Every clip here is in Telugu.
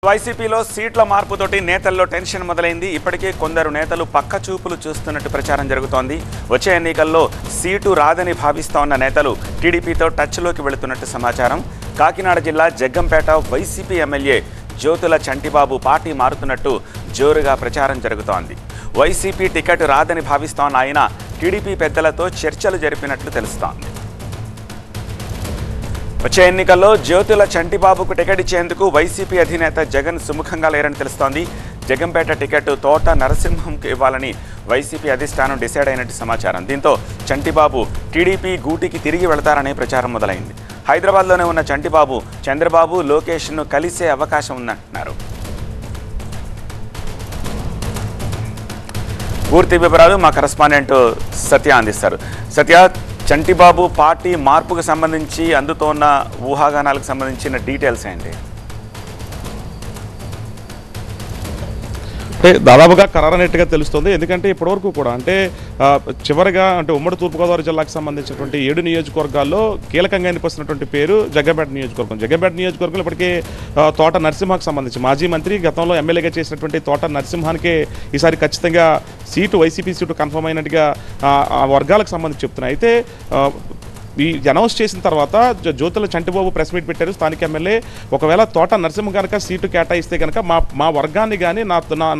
వైసీపీలో సీట్ల మార్పుతోటి నేతల్లో టెన్షన్ మొదలైంది. ఇప్పటికే కొందరు నేతలు పక్క చూపులు చూస్తున్నట్టు ప్రచారం జరుగుతోంది. వచ్చే ఎన్నికల్లో సీటు రాదని భావిస్తోన్న నేతలు టీడీపీతో టచ్లోకి వెళుతున్నట్టు సమాచారం. కాకినాడ జిల్లా జగ్గంపేట వైసీపీ ఎమ్మెల్యే జ్యోతుల చంటిబాబు పార్టీ మారుతున్నట్టు జోరుగా ప్రచారం జరుగుతోంది. వైసీపీ టికెట్ రాదని భావిస్తోన్న ఆయన టీడీపీ పెద్దలతో చర్చలు జరిపినట్లు తెలుస్తోంది. వచ్చే ఎన్నికల్లో జ్యోతుల చంటిబాబుకు టికెట్ ఇచ్చేందుకు వైసీపీ అధినేత జగన్ సుముఖంగా లేరని తెలుస్తోంది. జగంపేట టికెట్ తోట నరసింహంకు ఇవ్వాలని వైసీపీ అధిష్టానం డిసైడ్ అయినట్టు సమాచారం. దీంతో చంటిబాబు టీడీపీ గూటికి తిరిగి వెళతారనే ప్రచారం మొదలైంది. హైదరాబాద్లోనే ఉన్న చంటిబాబు చంద్రబాబు లోకేష్ను కలిసే అవకాశం ఉందంటున్నారు. పూర్తి వివరాలు మా కరెస్పాండెంట్ సత్య అందిస్తారు. సత్య, చంటిబాబు పార్టీ మార్పుకు సంబంధించి అందుతోన్న ఊహాగానాలకు సంబంధించిన డీటెయిల్స్ ఏంటి? అంటే దాదాపుగా ఖరారైనట్టుగా తెలుస్తుంది. ఎందుకంటే ఇప్పటివరకు కూడా చివరిగా ఉమ్మడి తూర్పుగోదావరి జిల్లాకు సంబంధించినటువంటి 7 నియోజకవర్గాల్లో కీలకంగా వినిపిస్తున్నటువంటి పేరు జగ్గంపేట నియోజకవర్గం. జగ్గంపేట నియోజకవర్గంలో ఇప్పటికే తోట నరసింహకు సంబంధించి మాజీ మంత్రి, గతంలో ఎమ్మెల్యేగా చేసినటువంటి తోట నరసింహానికే ఈసారి ఖచ్చితంగా వైసీపీ సీటు కన్ఫర్మ్ అయినట్టుగా ఆ వర్గాలకు సంబంధించి చెప్తున్నాయి. అయితే ఈ అనౌన్స్ చేసిన తర్వాత జ్యోతుల చంటిబాబు ప్రెస్ మీట్ పెట్టారు. స్థానిక ఎమ్మెల్యే ఒకవేళ తోట నరసింహ కనుక సీటు కేటాయిస్తే కనుక మా వర్గాన్ని కానీ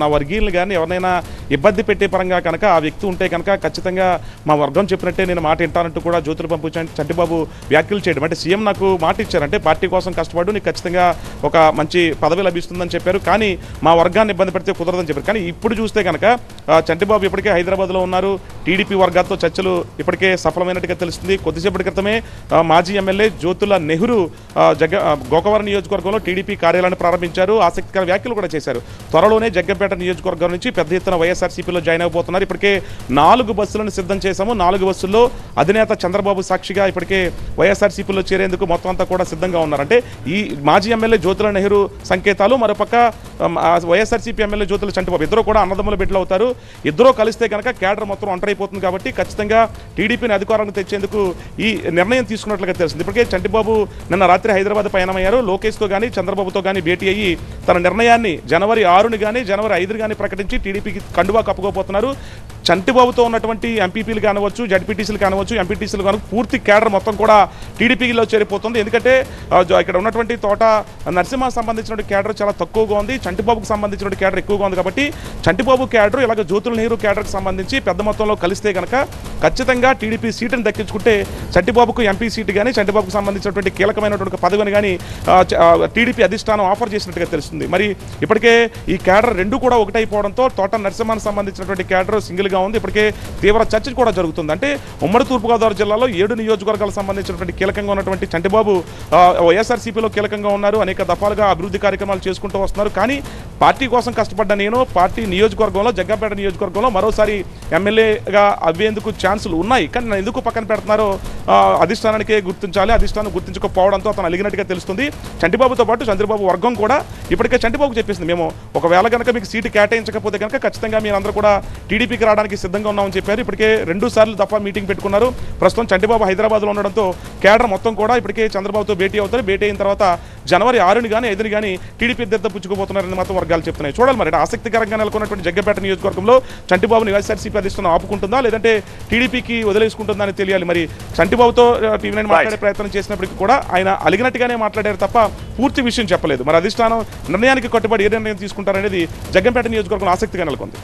నా వర్గీయులను కానీ ఎవరినైనా ఇబ్బంది పెట్టే పరంగా కనుక ఆ వ్యక్తి ఉంటే కనుక ఖచ్చితంగా మా వర్గం చెప్పినట్టే నేను మాట వింటానంటూ కూడా జ్యోతుల పంపు చంటిబాబు వ్యాఖ్యలు చేయడం. అంటే సీఎం నాకు మాట ఇచ్చారంటే పార్టీ కోసం కష్టపడు, నీకు ఖచ్చితంగా ఒక మంచి పదవి లభిస్తుందని చెప్పారు. కానీ మా వర్గాన్ని ఇబ్బంది పెడితే కుదరదని చెప్పారు. కానీ ఇప్పుడు చూస్తే కనుక చంటిబాబు ఇప్పటికే హైదరాబాద్లో ఉన్నారు. టీడీపీ వర్గాలతో చర్చలు ఇప్పటికే సఫలమైనట్టుగా తెలుస్తుంది. కొద్దిసేపటి క్రితమే మాజీ ఎమ్మెల్యే జ్యోతుల నెహ్రూ గోకవరం నియోజకవర్గంలో టీడీపీ కార్యాలయాన్ని ప్రారంభించారు. ఆసక్తికర వ్యాఖ్యలు కూడా చేశారు. త్వరలోనే జగ్గంపేట నియోజకవర్గం నుంచి పెద్ద ఎత్తున వైఎస్ఆర్సీపీలో జాయిన్ అయిపోతున్నారు. ఇప్పటికే 4 బస్సులను సిద్ధం చేశాము. 4 బస్సుల్లో అధినేత చంద్రబాబు సాక్షిగా ఇప్పటికే వైఎస్ఆర్సీపీలో చేరేందుకు మొత్తం అంతా కూడా సిద్ధంగా ఉన్నారు. అంటే ఈ మాజీ ఎమ్మెల్యే జ్యోతుల నెహ్రూ సంకేతాలు, మరోపక్క వైఎస్ఆర్సీపీ ఎమ్మెల్యే జ్యోతుల చంటిబాబు ఇద్దరు కూడా అన్నదమ్ముల బిడ్డలు అవుతారు. ఇద్దరూ కలిస్తే కనుక కేడర్ మొత్తం ఒంటరైపోతుంది. కాబట్టి ఖచ్చితంగా టీడీపీని అధికారానికి తెచ్చేందుకు ఈ నిర్ణయం తీసుకున్నట్లుగా తెలిసింది. ఇప్పటికే చంటిబాబు నిన్న రాత్రి హైదరాబాద్ పయనమయ్యారు. లోకేష్తో కానీ చంద్రబాబుతో కానీ భేటీ అయ్యి తన నిర్ణయాన్ని జనవరి 6ని కానీ జనవరి 5ని కానీ ప్రకటించి టీడీపీకి కండువా కప్పుకోబోతున్నారు. చంటిబాబుతో ఉన్నటువంటి ఎంపీపీలు కానివచ్చు, జడ్పీటీసీలు కానివచ్చు, ఎంపీటీసీలు కానివచ్చు, పూర్తి కేడర్ మొత్తం కూడా టీడీపీలో చేరిపోతుంది. ఎందుకంటే ఇక్కడ ఉన్నటువంటి తోట నరసింహకు సంబంధించిన కేడర్ చాలా తక్కువగా ఉంది, చంటిబాబుకు సంబంధించిన కేడర్ ఎక్కువగా ఉంది. కాబట్టి చంటిబాబు కేడర్ ఇలాగ జ్యోతుల నెహ్రూ కేడర్కి సంబంధించి పెద్ద మొత్తంలో కలిస్తే కనుక ఖచ్చితంగా టీడీపీ సీటును దక్కించుకుంటే చంటిబాబుకు ఎంపీ సీటు కానీ చంటిబాబుకు సంబంధించినటువంటి కీలకమైనటువంటి పదవిని కానీ టీడీపీ అధిష్టానం ఆఫర్ చేసినట్టుగా తెలుస్తుంది. మరి ఇప్పటికే ఈ కేడర్ రెండు కూడా ఒకటైపోవడంతో తోట నరసింహానికి సంబంధించినటువంటి కేడర్ సింగిల్గా ఉంది. ఇప్పటికే తీవ్ర చర్చ కూడా జరుగుతుంది. అంటే ఉమ్మడి తూర్పుగోదావరి జిల్లాలో 7 నియోజకవర్గాలకు సంబంధించినటువంటి కీలకంగా ఉన్నటువంటి చంటిబాబు వైఎస్ఆర్సీపీలో కీలకంగా ఉన్నారు. అనేక దఫాలుగా అభివృద్ధి కార్యక్రమాలు చేసుకుంటూ వస్తున్నారు. కానీ పార్టీ కోసం కష్టపడ్డ నేను పార్టీ నియోజకవర్గంలో జగ్గంపేట నియోజకవర్గంలో మరోసారి ఎమ్మెల్యేగా అవ్వేందుకు ఛాన్సులు ఉన్నాయి. కానీ నన్ను ఎందుకు పక్కన పెడుతున్నారో అధిష్టానానికే గుర్తించాలి. అధిష్టానం గుర్తించకపోవడంతో అతను అలిగినట్టుగా తెలుస్తుంది. చంటిబాబుతో పాటు చంద్రబాబు వర్గం కూడా ఇప్పటికే చంటిబాబుకు చెప్పేసింది, మేము ఒకవేళ కనుక మీకు సీటు కేటాయించకపోతే కనుక ఖచ్చితంగా మీరందరూ కూడా టీడీపీకి రావడానికి సిద్ధంగా ఉన్నామని చెప్పారు. ఇప్పటికే 2 సార్లు దఫా మీటింగ్ పెట్టుకున్నారు. ప్రస్తుతం చంటిబాబు హైదరాబాద్లో ఉండడంతో కేడర్ మొత్తం కూడా ఇప్పటికే చంద్రబాబుతో భేటీ అవుతారు. భేటీ అయిన తర్వాత జనవరి 6ని కానీ 5ని కానీ టీడీపీ ఇద్దరితో పుచ్చుకుపోతున్నారని మాత్రం వర్గాలు చెప్తున్నాయి. చూడాలి మరి ఆసక్తికరంగా నెలకొన్నటువంటి జగ్గంపేట నియోజకవర్గంలో చంటిబాబుని వైఎస్ఆర్సీపీ అధిష్టానం ఆపుకుంటుందా లేదంటే టీడీపీకి వదిలేసుకుంటుందా అని తెలియాలి. మరి చంటిబాబుతో టీవీ9 మాట్లాడే ప్రయత్నం చేసినప్పటికీ కూడా ఆయన అలిగినట్టుగానే మాట్లాడారు తప్ప పూర్తి విషయం చెప్పలేదు. మరి అధిష్టానం నిర్ణయానికి కట్టుబడి ఏ నిర్ణయం తీసుకుంటారనేది జగ్గంపేట నియోజకవర్గంలో ఆసక్తిగా నెలకొంది.